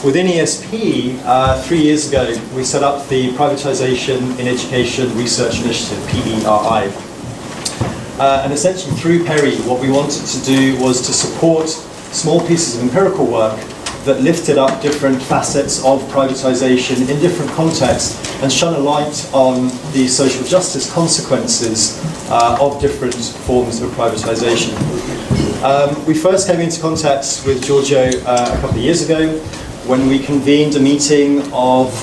within ESP, 3 years ago, we set up the Privitisation in Education Research Initiative, PERI. And essentially through PERI, what we wanted to do was to support small pieces of empirical work that lifted up different facets of privatisation in different contexts and shone a light on the social justice consequences of different forms of privatisation. We first came into contact with Giorgio a couple of years ago when we convened a meeting of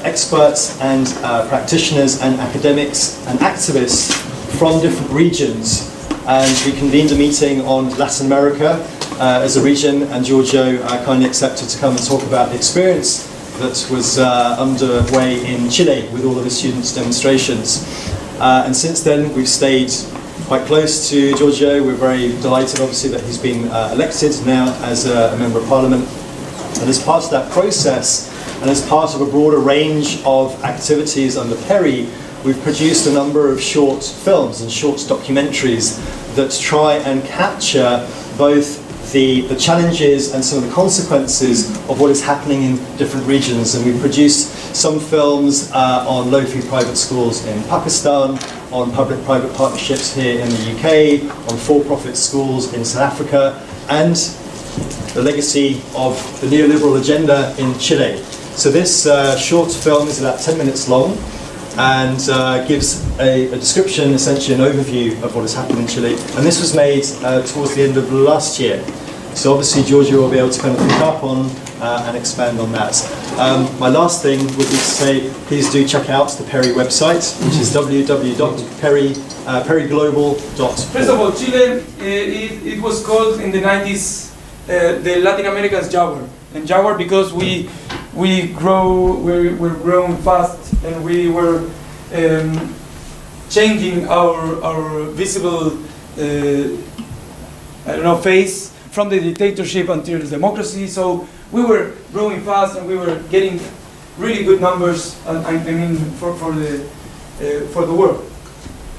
experts and practitioners and academics and activists from different regions. And we convened a meeting on Latin America as a region, and Giorgio kindly accepted to come and talk about the experience that was underway in Chile with all of the students' demonstrations. And since then, we've stayed quite close to Giorgio. We're very delighted, obviously, that he's been elected now as a Member of Parliament. And as part of that process, and as part of a broader range of activities under PERI, we've produced a number of short films and short documentaries that try and capture both the challenges and some of the consequences of what is happening in different regions. And we produced some films on low-fee private schools in Pakistan, on public-private partnerships here in the UK, on for-profit schools in South Africa, and the legacy of the neoliberal agenda in Chile. So this short film is about 10 minutes long and gives a description, essentially an overview of what has happened in Chile. And this was made towards the end of last year. So obviously Giorgio will be able to kind of pick up on and expand on that. My last thing would be to say, please do check out the PERI website, which is www.periglobal.org. First of all, Chile, it was called in the 90s the Latin America's Jaguar. And Jaguar because we're growing fast, and we were changing our visible face from the dictatorship until democracy. So we were growing fast, and we were getting really good numbers. I mean, for the world.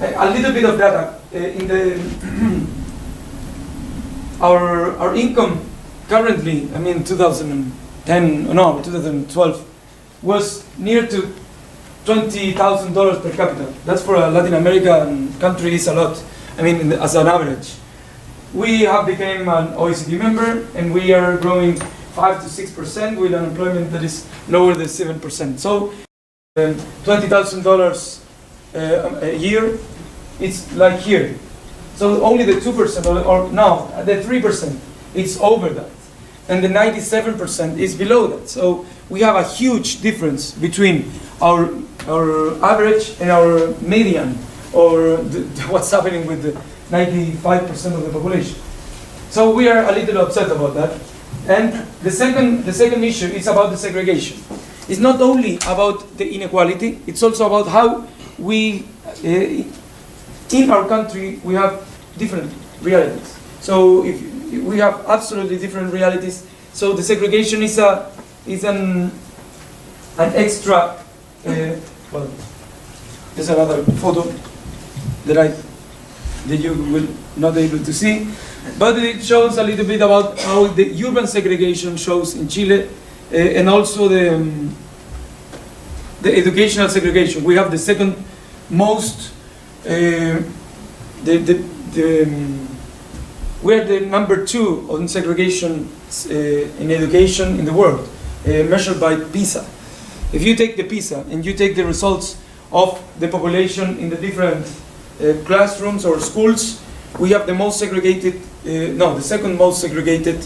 A little bit of data in the our income currently. I mean, 2012 was near to $20,000 per capita. That's for a Latin American country is a lot. I mean, as an average. We have become an OECD member, and we are growing 5 to 6% with unemployment that is lower than 7%. So, $20,000 a year, it's like here. So only the 2%, or now the 3%, it's over that, and the 97% is below that. So we have a huge difference between our average and our median, or what's happening with the 95% of the population. So we are a little upset about that. And the second issue is about the segregation. It's not only about the inequality, it's also about how we, in our country, we have different realities. So if we have absolutely different realities, so the segregation is an extra, well, there's another photo that you will not be able to see, but it shows a little bit about how the urban segregation shows in Chile, and also the educational segregation. We have the second most, we're the number 2 on segregation in education in the world, measured by PISA. If you take the PISA and you take the results of the population in the different classrooms or schools, we have the most segregated, the second most segregated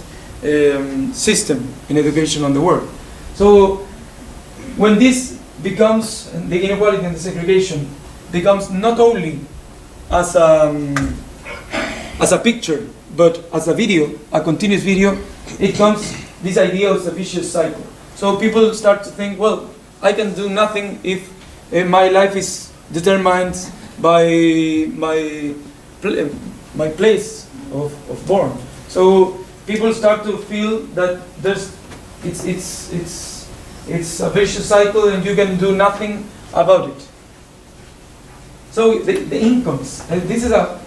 system in education on the world. So when this becomes, the inequality and the segregation becomes not only as a picture, but as a video, a continuous video, it comes this idea of the vicious cycle. So people start to think, well, I can do nothing if my life is determined by my place of born. So people start to feel that it's a vicious cycle, and you can do nothing about it. So the incomes, and this is a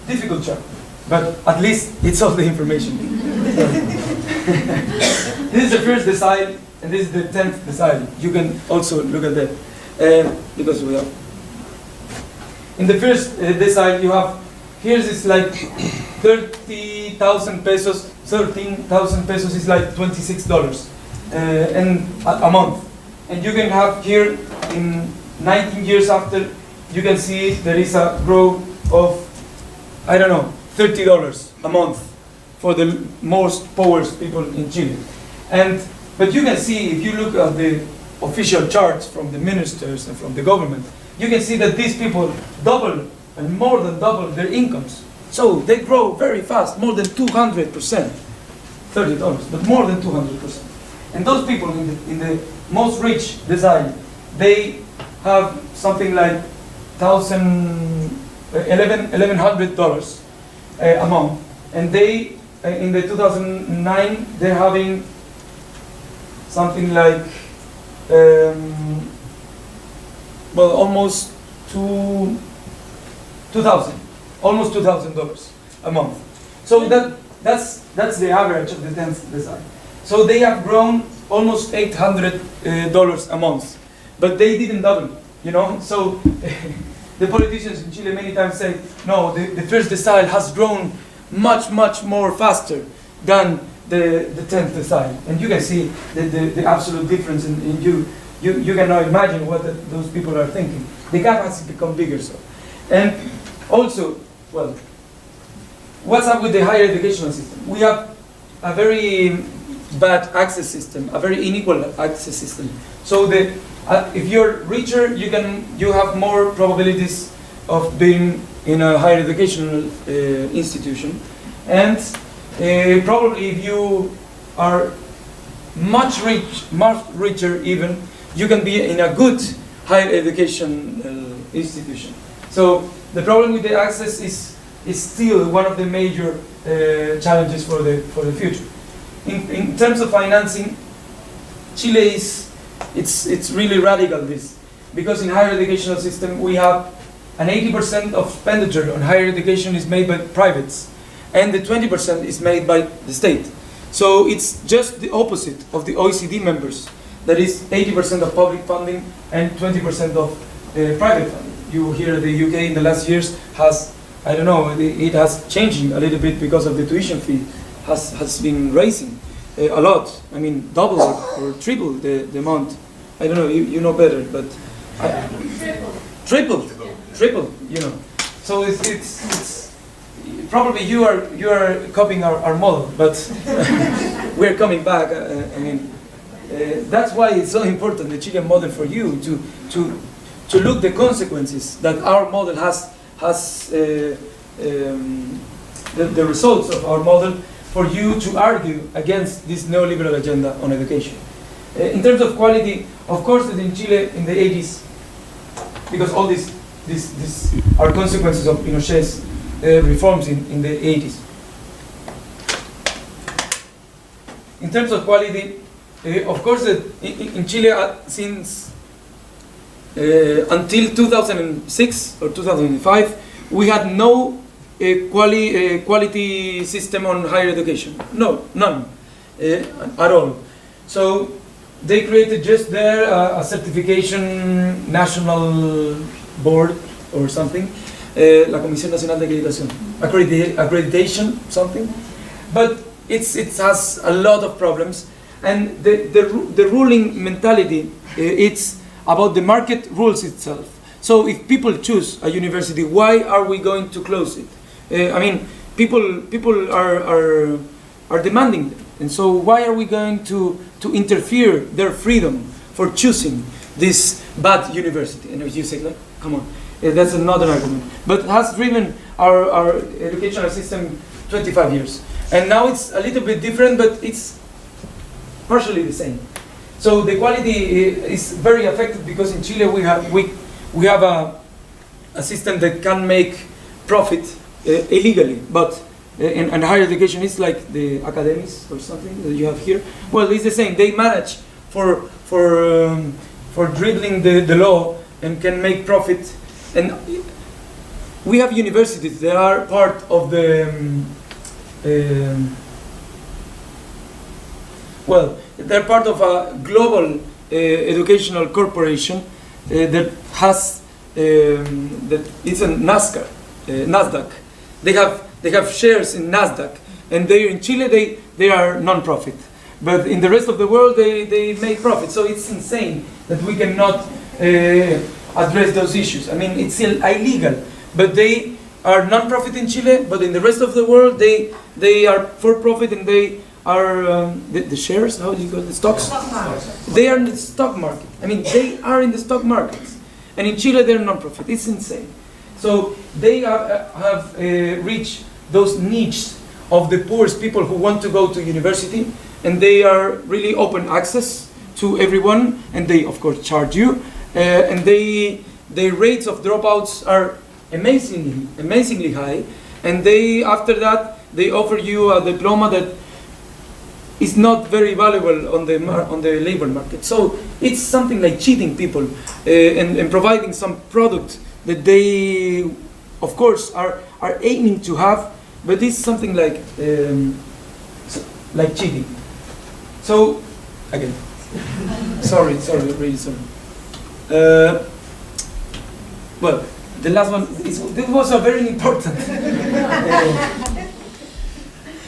difficult chart, but at least it's all the information. This is the first decile, and this is the 10th decile. You can also look at that, because we have. In the first decile, you have, here's is like 30,000 pesos, 13,000 pesos is like $26 and a month. And you can have here, in 19 years after, you can see there is a growth of, I don't know, $30 a month for the most poorest people in Chile. But you can see, if you look at the official charts from the ministers and from the government, you can see that these people double and more than double their incomes. So they grow very fast, more than 200%. $30, but more than 200%. And those people in the most rich decile, they have something like $1,100 a month. And they, in the 2009, they're having something like, almost $2,000, almost $2,000 a month. So that's the average of the 10th decile. So they have grown almost $800 a month, but they didn't double, you know. So the politicians in Chile many times say, no, the first decile has grown much more faster than the 10th decile, and you can see the absolute difference in you can now imagine what those people are thinking. The gap has become bigger. So, and also, well, what's up with the higher educational system? We have a very bad access system, a very unequal access system. So if you're richer, you have more probabilities of being in a higher educational institution, and probably if you are much richer even, you can be in a good higher education institution. So the problem with the access is still one of the major challenges for the future. In terms of financing, Chile it's really radical this, because in higher educational system we have an 80% of expenditure on higher education is made by privates, and the 20% is made by the state. So it's just the opposite of the OECD members. That is 80% of public funding and 20% of private funding. You hear the UK in the last years has, I don't know, it has changing a little bit because of the tuition fee has been raising a lot. I mean, double or triple the amount. I don't know, you know better, but triple, you know. So it's probably you are copying our model, but we're coming back. I mean, that's why it's so important, the Chilean model, for you to look the consequences that our model has the results of our model, for you to argue against this neoliberal agenda on education. In terms of quality, of course, that in Chile in the 80s, because all these are consequences of Pinochet's reforms in the 80s. In terms of quality, of course, that in Chile since until 2006 or 2005, we had no quality system on higher education. No, none at all. So they created just there a certification national board or something, la Comisión Nacional de Acreditación, accreditation something, but it has a lot of problems, and the ruling mentality it's about the market rules itself. So if people choose a university, why are we going to close it? I mean, people are demanding them, and so why are we going to interfere their freedom for choosing this bad university? And you say, like, come on, that's another argument. But it has driven our educational system 25 years, and now it's a little bit different, but it's partially the same. So the quality is very affected because in Chile we have a system that can make profit illegally, but and higher education is like the academies or something that you have here. Well, it's the same. They manage for dribbling the law and can make profit. And we have universities that are part of the they're part of a global educational corporation that has that is a Nasdaq. They have shares in Nasdaq, and they in Chile they are non-profit, but in the rest of the world they make profit. So it's insane that we cannot address those issues. I mean, it's illegal, but they are non-profit in Chile, but in the rest of the world they are for profit, and they are the shares. How do you call it? The stocks? Stock market. They are in the stock market. I mean, they are in the stock markets, and in Chile they're non-profit. It's insane. So they have reached those niches of the poorest people who want to go to university, and they are really open access to everyone, and they of course charge you, and the rates of dropouts are amazingly high, and they after that they offer you a diploma that is not very valuable on the labor market. So it's something like cheating people and providing some product that they of course are aiming to have, but it's something like cheating. So again, sorry, really sorry. Well, the last one this was a very important.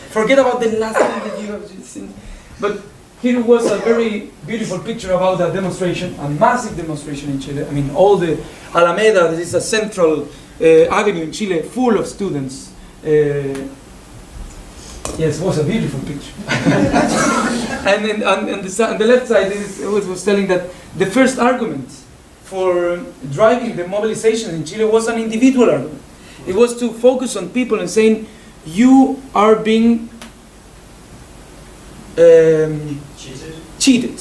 Forget about the last one that you have just seen, but here was a very beautiful picture about a demonstration, a massive demonstration in Chile. I mean, all the Alameda, this is a central avenue in Chile, full of students. Yes, it was a beautiful picture. And then on the left side, it was telling that the first argument for driving the mobilization in Chile was an individual argument. It was to focus on people and saying, you are being cheated.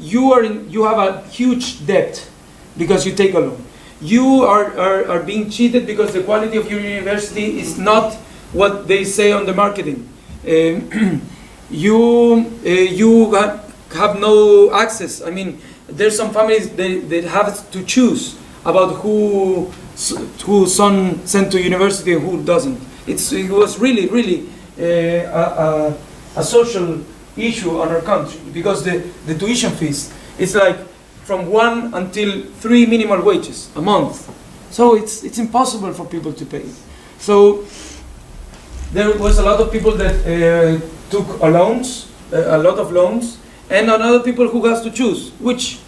You have a huge debt because you take a loan. You are being cheated because the quality of your university is not what they say on the marketing. You have no access. I mean, there's some families that have to choose about who son sent to university and who doesn't. It was really a social issue on our country, because the tuition fees is like from 1 until 3 minimal wages a month. So it's impossible for people to pay. So there was a lot of people that took a lot of loans, and another people who has to choose which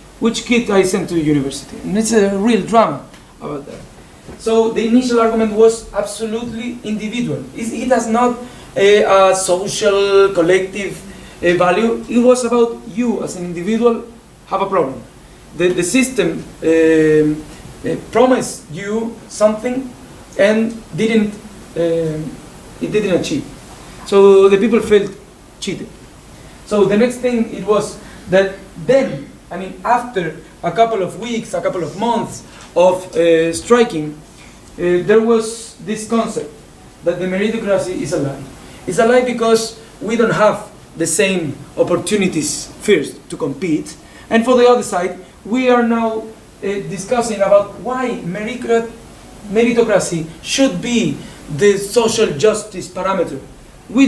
kid I sent to university. And it's a real drama about that. So the initial argument was absolutely individual. It has not a social, collective value. It was about you as an individual have a problem. The system promised you something and it didn't achieve. So the people felt cheated. So the next thing it was that then, I mean, after a couple of weeks, a couple of months of striking, there was this concept that the meritocracy is a lie. It's a lie because we don't have the same opportunities first to compete, and for the other side, we are now discussing about why meritocracy should be the social justice parameter. I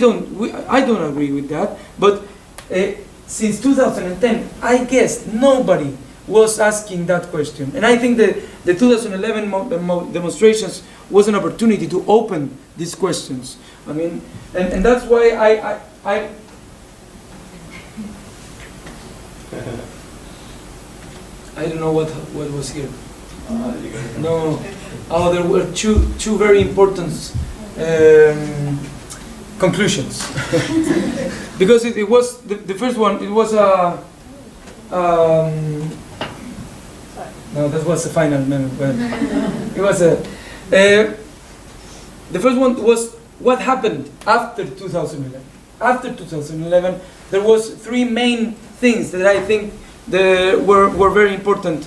don't agree with that, but since 2010, I guess nobody was asking that question. And I think the 2011 demonstrations was an opportunity to open these questions. I mean, and that's why I don't know what was here. No. Oh, there were two very important conclusions. Because it was the first one. It was a. No, that was the final memo. But it was a. The first one was what happened after 2011. After 2011, there was 3 main things that I think were very important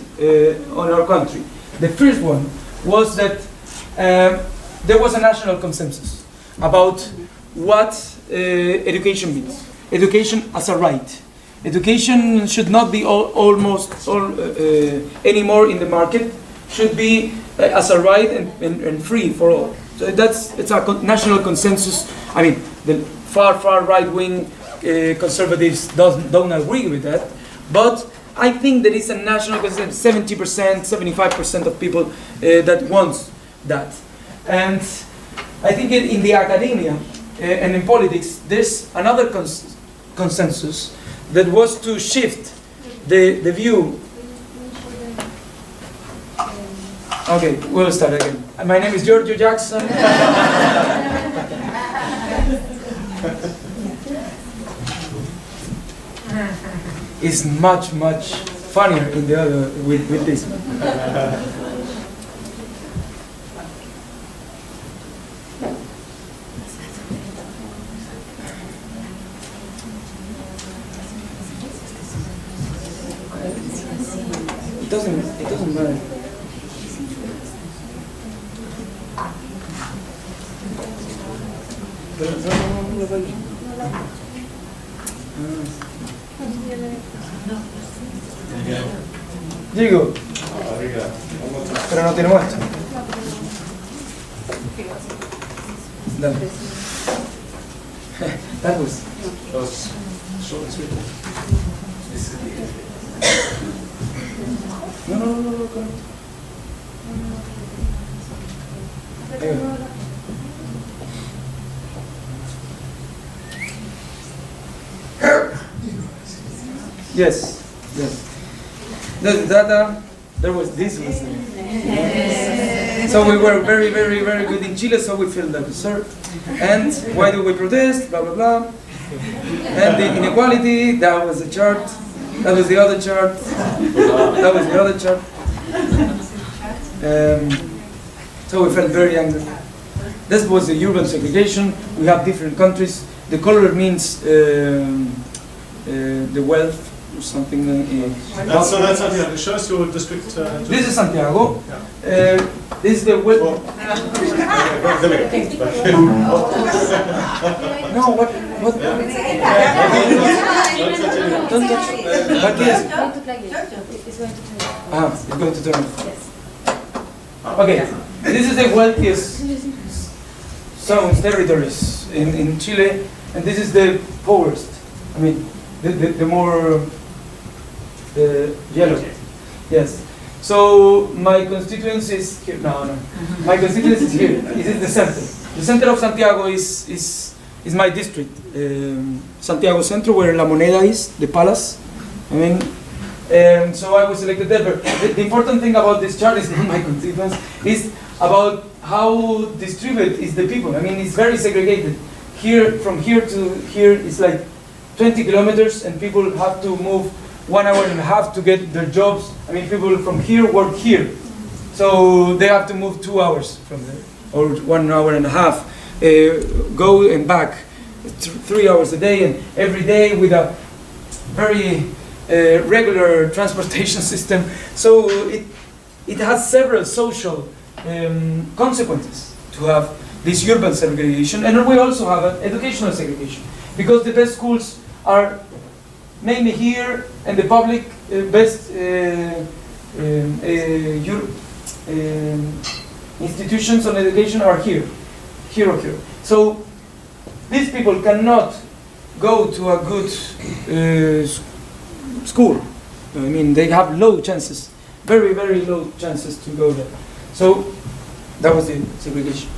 on our country. The first one was that there was a national consensus about what education means. Education as a right. Education should not be anymore in the market. Should be as a right and free for all. So it's a national consensus. I mean, the far right wing conservatives don't agree with that, but I think there is a national consensus, 70%, 75% of people that wants that. And I think in the academia and in politics, there's another consensus that was to shift the view. Okay, we'll start again. My name is Giorgio Jackson. It's much funnier in the other with this. It doesn't matter. Digo, pero no tiene muestra. Dale. That was short and sweet. No. Yes. There was this listening. So we were very good in Chile, so we feel like sir. And why do we protest? Blah blah blah. And the inequality, that was the chart. That was the other chart. That was the other chart. So we felt very angry. This was the urban segregation. We have different countries. The color means the wealth or something. That's Santiago. Show us your district. This is Santiago. This is the wealth. No, what? Don't touch. What is? It's going to turn. Okay, this is the wealthiest zones, territories in Chile, and this is the poorest. I mean, the more yellow. Yes. So my constituency is here. No. My constituency is here. This is the center. The center of Santiago is my district, Santiago Centro, where La Moneda is, the palace. I mean, so I was elected there. But the important thing about this chart is not my constituency, is about how distributed is the people. I mean, it's very segregated. Here, from here to here, it's like 20 kilometers, and people have to move 1 hour and a half to get their jobs. I mean, people from here work here, so they have to move 2 hours from there, or 1 hour and a half, go and back 3 hours a day, and every day with a very regular transportation system. So it has several social consequences to have this urban segregation, and we also have an educational segregation, because the best schools are mainly here, and the public best institutions on education are here or here. So these people cannot go to a good school. I mean, they have low chances, very low chances to go there. So that was the segregation.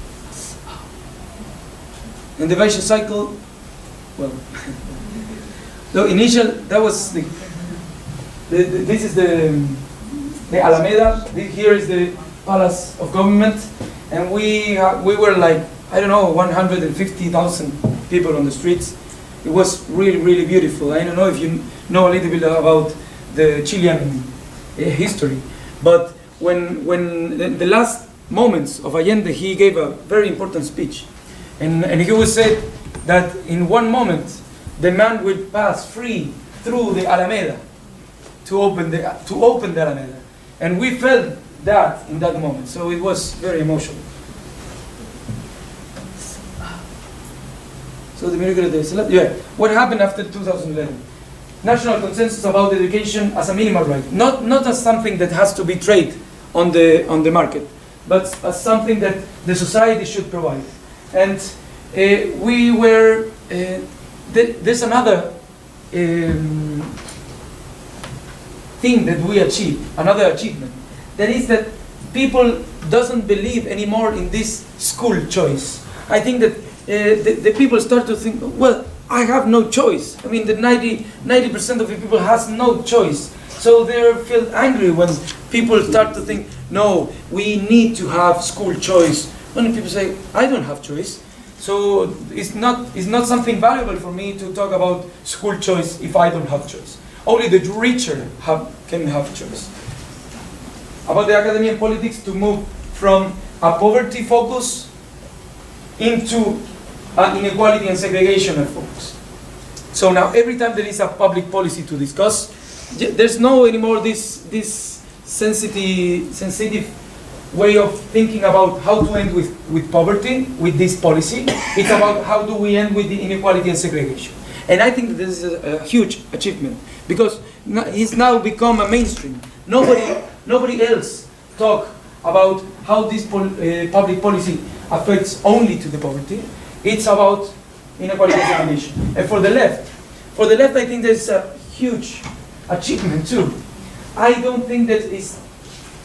And the vicious cycle, well, so that was this is the Alameda. Here is the Palace of Government, and we were like, I don't know, 150,000 people on the streets. It was really beautiful. I don't know if you know a little bit about the Chilean history, but when the last moments of Allende, he gave a very important speech, and he was said that in one moment the man will pass free through the Alameda to open the Alameda, and we felt that in that moment. So it was very emotional. So the miracle of the what happened after 2011? National consensus about education as a minimal right, not as something that has to be traded on the market, but as something that the society should provide. And we were there's another thing that we achieve, another achievement. That is that people doesn't believe anymore in this school choice. I think that the people start to think, well, I have no choice. I mean, the 90% of the people has no choice. So they feel angry when people start to think, no, we need to have school choice. When people say, I don't have choice. So it's not something valuable for me to talk about school choice if I don't have choice. Only the richer can have choice. About the academy and politics, to move from a poverty focus into an inequality and segregation focus. So now every time there is a public policy to discuss, there's no anymore this sensitive way of thinking about how to end with poverty, with this policy. It's about how do we end with the inequality and segregation. And I think this is a huge achievement, because it's now become a mainstream. Nobody else talk about how this public policy affects only to the poverty. It's about inequality and segregation. And for the left, I think there's a huge achievement too. I don't think that is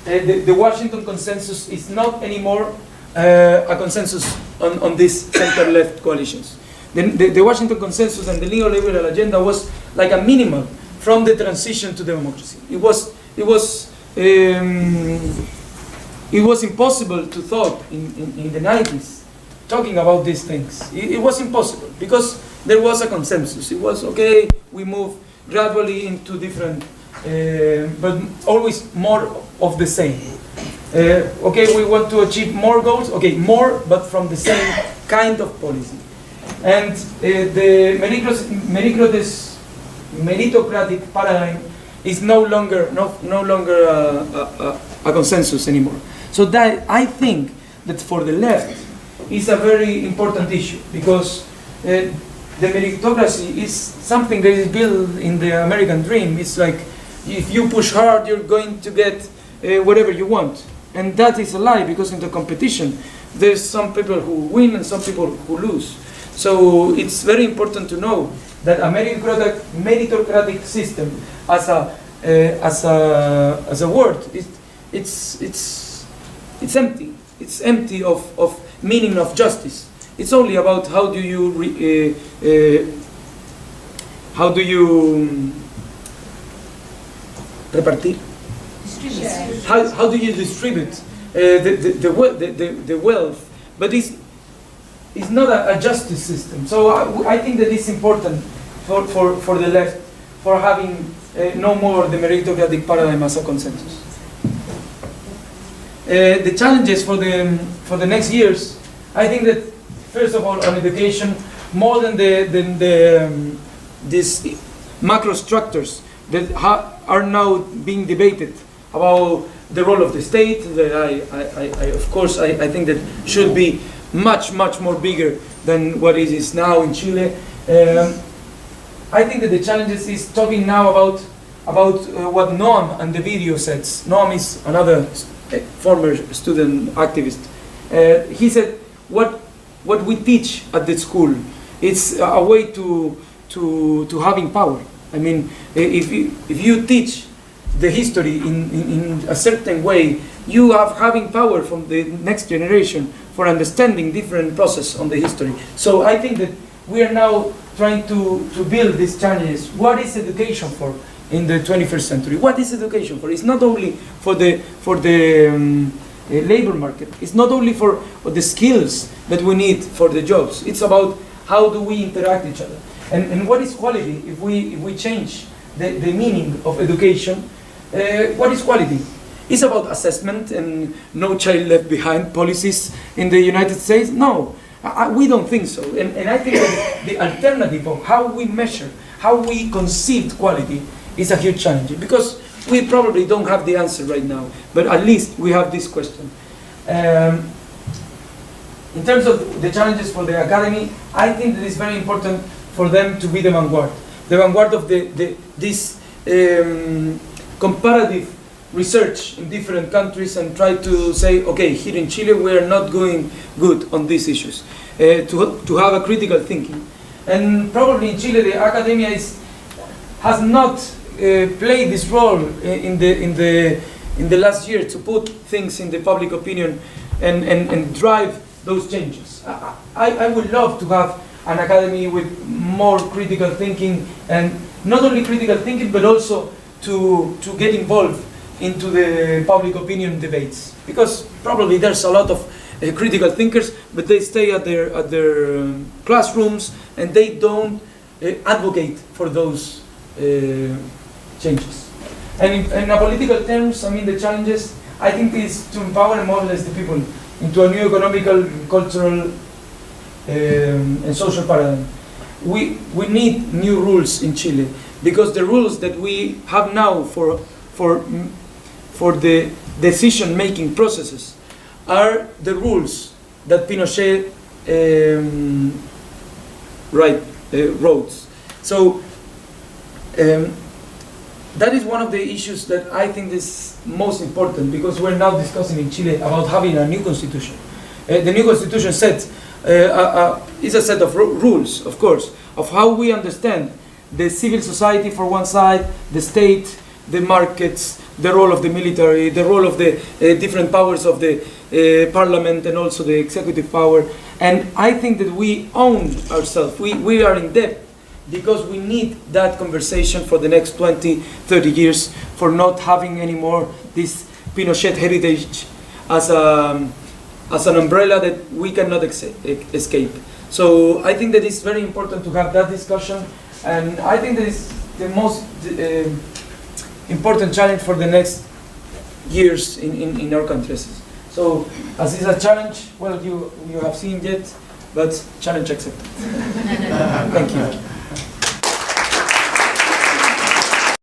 the Washington consensus is not anymore a consensus on these center-left coalitions. The Washington consensus and the neoliberal agenda was like a minimum from the transition to democracy. It was impossible to talk in the 90s talking about these things. It was impossible because there was a consensus. It was okay, we move gradually into different, but always more of the same. Okay, we want to achieve more goals. Okay, more, but from the same kind of policy. And the meritocratic paradigm is no longer a consensus anymore. So that I think that for the left is a very important issue, because the meritocracy is something that is built in the American dream. It's like if you push hard, you're going to get whatever you want. And that is a lie, because in the competition, there's some people who win and some people who lose. So it's very important to know that a meritocratic system as a word, it's empty. It's empty of meaning of justice. It's only about how do you repartir? How do you distribute the wealth? But it's not a justice system. So I think that it's important for the left for having no more the meritocratic paradigm as a consensus. The challenges for the next years, I think that first of all on education, more than these macro structures that are now being debated about the role of the state, that I think that should be much more bigger than what it is now in Chile. I think that the challenges is talking now about what Noam and the video sets. Noam is another former student activist. He said what we teach at the school, it's a way to having power. I mean, if you teach the history in a certain way, you are having power from the next generation for understanding different process on the history. So I think that we are now trying to build these challenges. What is education for in the 21st century? What is education for? It's not only for the labor market. It's not only for the skills that we need for the jobs. It's about how do we interact with each other. And what is quality? If we change the meaning of education, what is quality? It's about assessment and no child left behind policies in the United States? No, we don't think so. And I think that the alternative of how we measure, how we conceive quality is a huge challenge, because we probably don't have the answer right now, but at least we have this question. In terms of the challenges for the academy, I think that it's very important for them to be the vanguard of this comparative research in different countries, and try to say, okay, here in Chile we are not going good on these issues. To have a critical thinking. And probably in Chile, the academia has not played this role in the last year to put things in the public opinion and drive those changes. I would love to have an academy with more critical thinking, and not only critical thinking, but also to get involved into the public opinion debates. Because probably there's a lot of critical thinkers, but they stay at their classrooms and they don't advocate for those changes. And in a political terms, I mean, the challenges, I think, is to empower and mobilize the people into a new economical, cultural, and social paradigm. We need new rules in Chile, because the rules that we have now for the decision-making processes are the rules that Pinochet wrote. So that is one of the issues that I think is most important, because we're now discussing in Chile about having a new constitution. The new constitution sets is a set of rules, of course, of how we understand the civil society for one side, the state, the markets, the role of the military, the role of the different powers of the parliament, and also the executive power. And I think that we own ourselves. We are in debt, because we need that conversation for the next 20, 30 years, for not having anymore this Pinochet heritage as an umbrella that we cannot escape. So I think that it's very important to have that discussion, and I think that is the most important challenge for the next years in our countries. So as is a challenge, well, you have seen yet, but challenge accepted. Thank you.